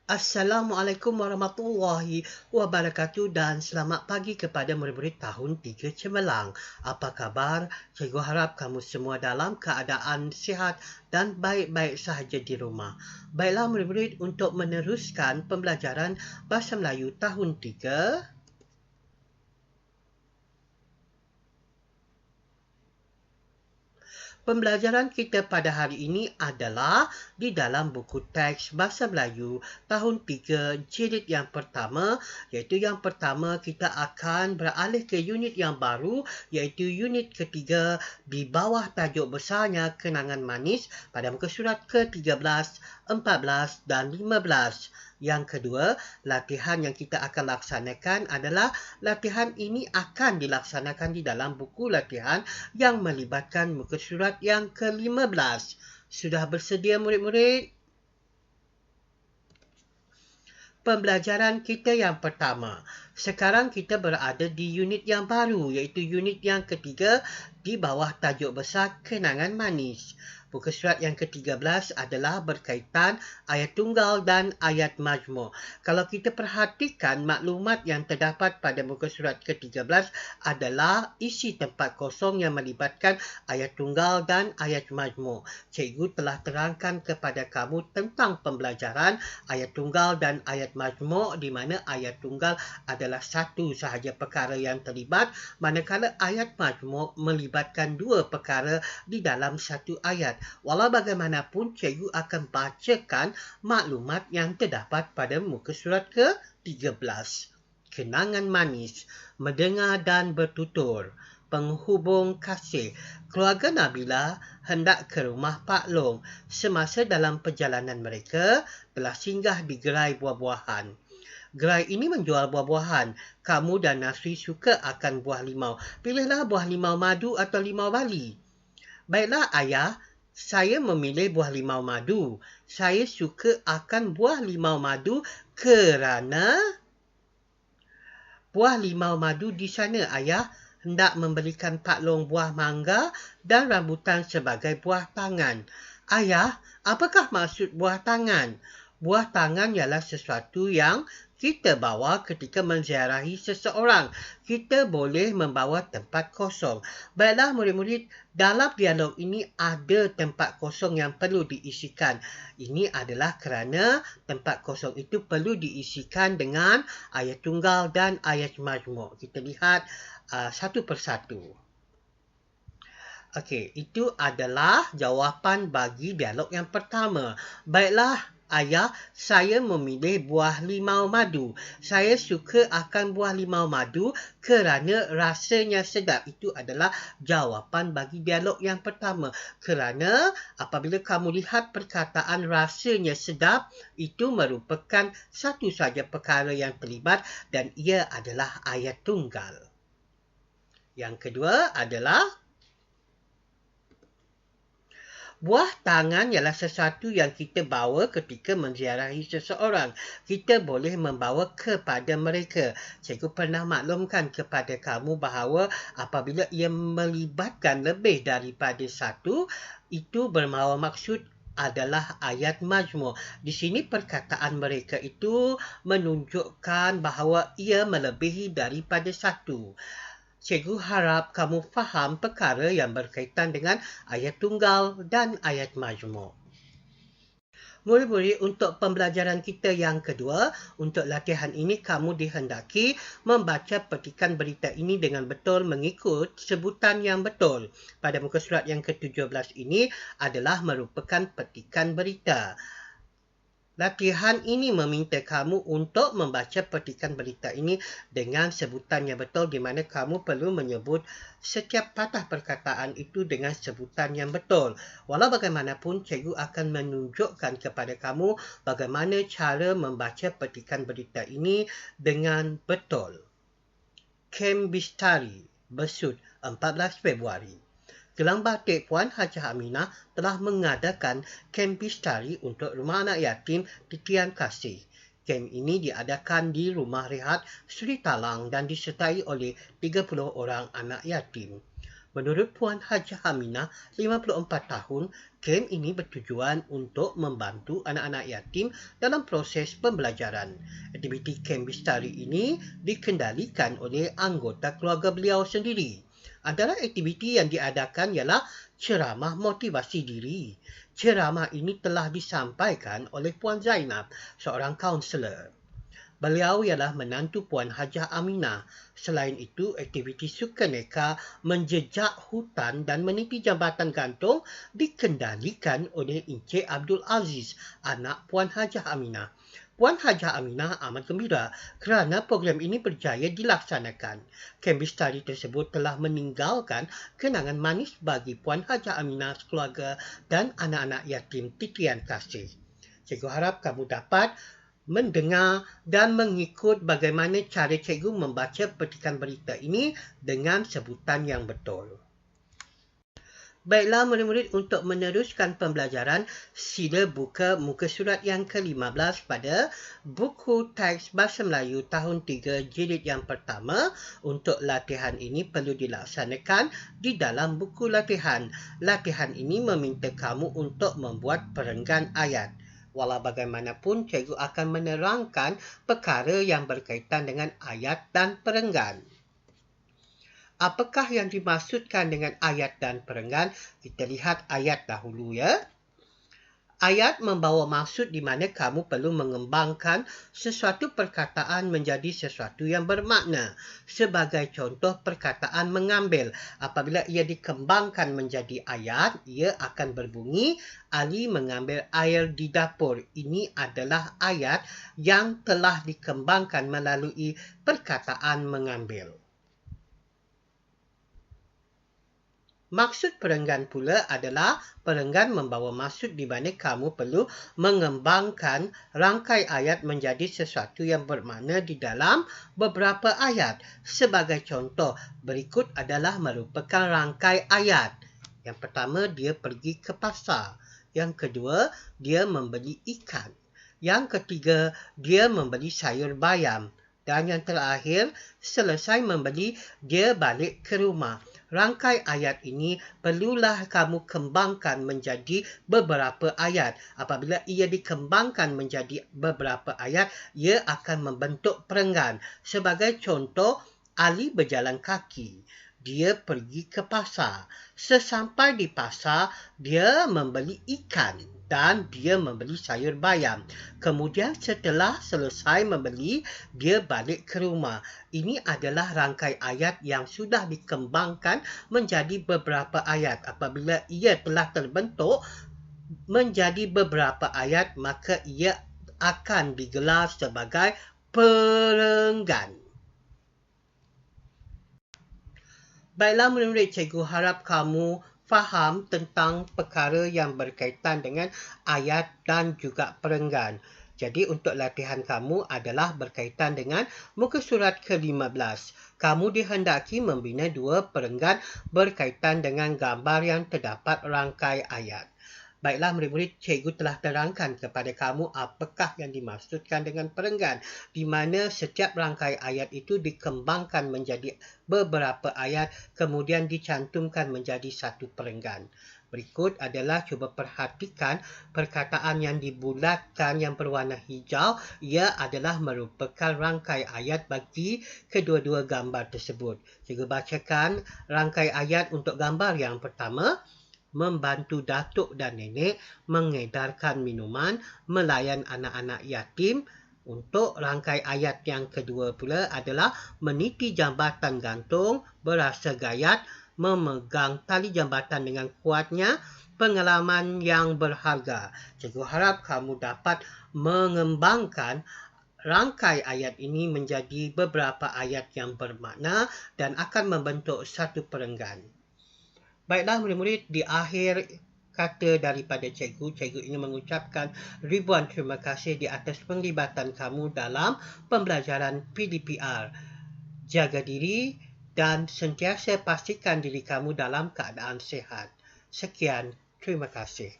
Assalamualaikum warahmatullahi wabarakatuh dan selamat pagi kepada murid-murid tahun 3 Cemerlang. Apa khabar? Cikgu harap kamu semua dalam keadaan sihat dan baik-baik sahaja di rumah. Baiklah murid-murid, untuk meneruskan pembelajaran Bahasa Melayu tahun 3, pembelajaran kita pada hari ini adalah di dalam buku teks Bahasa Melayu tahun 3 jilid yang pertama, iaitu yang pertama kita akan beralih ke unit yang baru, iaitu unit ketiga di bawah tajuk besarnya Kenangan Manis pada muka surat ke-13, 14 dan 15. Yang kedua, latihan yang kita akan laksanakan adalah latihan ini akan dilaksanakan di dalam buku latihan yang melibatkan muka surat yang ke-15. Sudah bersedia murid-murid? Pembelajaran kita yang pertama. Sekarang kita berada di unit yang baru, iaitu unit yang ketiga di bawah tajuk besar Kenangan Manis. Muka surat yang ke-13 adalah berkaitan ayat tunggal dan ayat majmuk. Kalau kita perhatikan, maklumat yang terdapat pada muka surat ke-13 adalah isi tempat kosong yang melibatkan ayat tunggal dan ayat majmuk. Cikgu telah terangkan kepada kamu tentang pembelajaran ayat tunggal dan ayat majmuk, di mana ayat tunggal adalah satu sahaja perkara yang terlibat, manakala ayat majmuk melibatkan dua perkara di dalam satu ayat. Walau bagaimanapun, cikgu akan bacakan maklumat yang terdapat pada muka surat ke-13. Kenangan manis, mendengar dan bertutur, penghubung kasih. Keluarga Nabila hendak ke rumah Pak Long. Semasa dalam perjalanan mereka, telah singgah di gerai buah-buahan. Gerai ini menjual buah-buahan. Kamu dan Nasri suka akan buah limau. Pilihlah buah limau madu atau limau bali. Baiklah ayah, saya memilih buah limau madu. Saya suka akan buah limau madu kerana buah limau madu di sana ayah hendak membelikan Pak Long buah mangga dan rambutan sebagai buah tangan. Ayah, apakah maksud buah tangan? Buah tangan ialah sesuatu yang kita bawa ketika menziarahi seseorang. Kita boleh membawa tempat kosong. Baiklah murid-murid, dalam dialog ini ada tempat kosong yang perlu diisikan. Ini adalah kerana tempat kosong itu perlu diisikan dengan ayat tunggal dan ayat majmuk. Kita lihat satu persatu. Okey, itu adalah jawapan bagi dialog yang pertama. Baiklah ayah, saya memilih buah limau madu. Saya suka akan buah limau madu kerana rasanya sedap. Itu adalah jawapan bagi dialog yang pertama. Kerana apabila kamu lihat perkataan rasanya sedap, itu merupakan satu saja perkara yang terlibat dan ia adalah ayat tunggal. Yang kedua adalah buah tangan ialah sesuatu yang kita bawa ketika menziarahi seseorang. Kita boleh membawa kepada mereka. Cikgu pernah maklumkan kepada kamu bahawa apabila ia melibatkan lebih daripada satu, itu bermaksud adalah ayat majmuk. Di sini perkataan mereka itu menunjukkan bahawa ia melebihi daripada satu. Cikgu harap kamu faham perkara yang berkaitan dengan ayat tunggal dan ayat majmuk. Murid-murid, untuk pembelajaran kita yang kedua, untuk latihan ini kamu dihendaki membaca petikan berita ini dengan betul mengikut sebutan yang betul. Pada muka surat yang ke-17 ini adalah merupakan petikan berita. Latihan ini meminta kamu untuk membaca petikan berita ini dengan sebutan yang betul, di mana kamu perlu menyebut setiap patah perkataan itu dengan sebutan yang betul. Walau bagaimanapun, cikgu akan menunjukkan kepada kamu bagaimana cara membaca petikan berita ini dengan betul. Kem Bistari, Besut, 14 Februari. Gelang Batik Puan Hajah Aminah telah mengadakan kem Bistari untuk rumah anak yatim Titian Kasih. Kem ini diadakan di Rumah Rehat Sri Talang dan disertai oleh 30 orang anak yatim. Menurut Puan Hajah Aminah, 54 tahun, kem ini bertujuan untuk membantu anak-anak yatim dalam proses pembelajaran. Aktiviti kem Bistari ini dikendalikan oleh anggota keluarga beliau sendiri. Antara aktiviti yang diadakan ialah ceramah motivasi diri. Ceramah ini telah disampaikan oleh Puan Zainab, seorang kaunselor. Beliau ialah menantu Puan Hajah Aminah. Selain itu, aktiviti sukaneka menjejak hutan dan meniti jambatan gantung dikendalikan oleh Encik Abdul Aziz, anak Puan Hajah Aminah. Puan Hajah Aminah amat gembira kerana program ini berjaya dilaksanakan. Kem Bistari tersebut telah meninggalkan kenangan manis bagi Puan Hajah Aminah, keluarga dan anak-anak yatim titian kasih. Cikgu harap kamu dapat mendengar dan mengikut bagaimana cara cikgu membaca petikan berita ini dengan sebutan yang betul. Baiklah murid-murid, untuk meneruskan pembelajaran, sila buka muka surat yang ke-15 pada buku teks Bahasa Melayu tahun 3 jilid yang pertama. Untuk latihan ini perlu dilaksanakan di dalam buku latihan. Latihan ini meminta kamu untuk membuat perenggan ayat. Walau bagaimanapun, cikgu akan menerangkan perkara yang berkaitan dengan ayat dan perenggan. Apakah yang dimaksudkan dengan ayat dan perenggan? Kita lihat ayat dahulu ya. Ayat membawa maksud di mana kamu perlu mengembangkan sesuatu perkataan menjadi sesuatu yang bermakna. Sebagai contoh, perkataan mengambil. Apabila ia dikembangkan menjadi ayat, ia akan berbunyi, Ali mengambil air di dapur. Ini adalah ayat yang telah dikembangkan melalui perkataan mengambil. Maksud perenggan pula adalah perenggan membawa maksud di mana kamu perlu mengembangkan rangkai ayat menjadi sesuatu yang bermakna di dalam beberapa ayat. Sebagai contoh, berikut adalah merupakan rangkai ayat. Yang pertama, dia pergi ke pasar. Yang kedua, dia membeli ikan. Yang ketiga, dia membeli sayur bayam. Dan yang terakhir, selesai membeli, dia balik ke rumah. Rangkai ayat ini perlulah kamu kembangkan menjadi beberapa ayat. Apabila ia dikembangkan menjadi beberapa ayat, ia akan membentuk perenggan. Sebagai contoh, Ali berjalan kaki. Dia pergi ke pasar. Sesampai di pasar, dia membeli ikan dan dia membeli sayur bayam. Kemudian setelah selesai membeli, dia balik ke rumah. Ini adalah rangkai ayat yang sudah dikembangkan menjadi beberapa ayat. Apabila ia telah terbentuk menjadi beberapa ayat, maka ia akan digelar sebagai perenggan. Baiklah murid-murid, cikgu harap kamu faham tentang perkara yang berkaitan dengan ayat dan juga perenggan. Jadi untuk latihan kamu adalah berkaitan dengan muka surat ke-15. Kamu dihendaki membina dua perenggan berkaitan dengan gambar yang terdapat rangkai ayat. Baiklah murid-murid, cikgu telah terangkan kepada kamu apakah yang dimaksudkan dengan perenggan, di mana setiap rangkai ayat itu dikembangkan menjadi beberapa ayat, kemudian dicantumkan menjadi satu perenggan. Berikut adalah cuba perhatikan perkataan yang dibulatkan yang berwarna hijau. Ia adalah merupakan rangkai ayat bagi kedua-dua gambar tersebut. Cikgu bacakan rangkai ayat untuk gambar yang pertama. Membantu datuk dan nenek mengedarkan minuman, melayan anak-anak yatim. Untuk rangkai ayat yang kedua pula adalah meniti jambatan gantung, berasa gayat, memegang tali jambatan dengan kuatnya, pengalaman yang berharga. Cikgu harap kamu dapat mengembangkan rangkai ayat ini menjadi beberapa ayat yang bermakna dan akan membentuk satu perenggan. Baiklah murid-murid, di akhir kata daripada cikgu ingin mengucapkan ribuan terima kasih di atas penglibatan kamu dalam pembelajaran PDPR. Jaga diri dan sentiasa pastikan diri kamu dalam keadaan sihat. Sekian, terima kasih.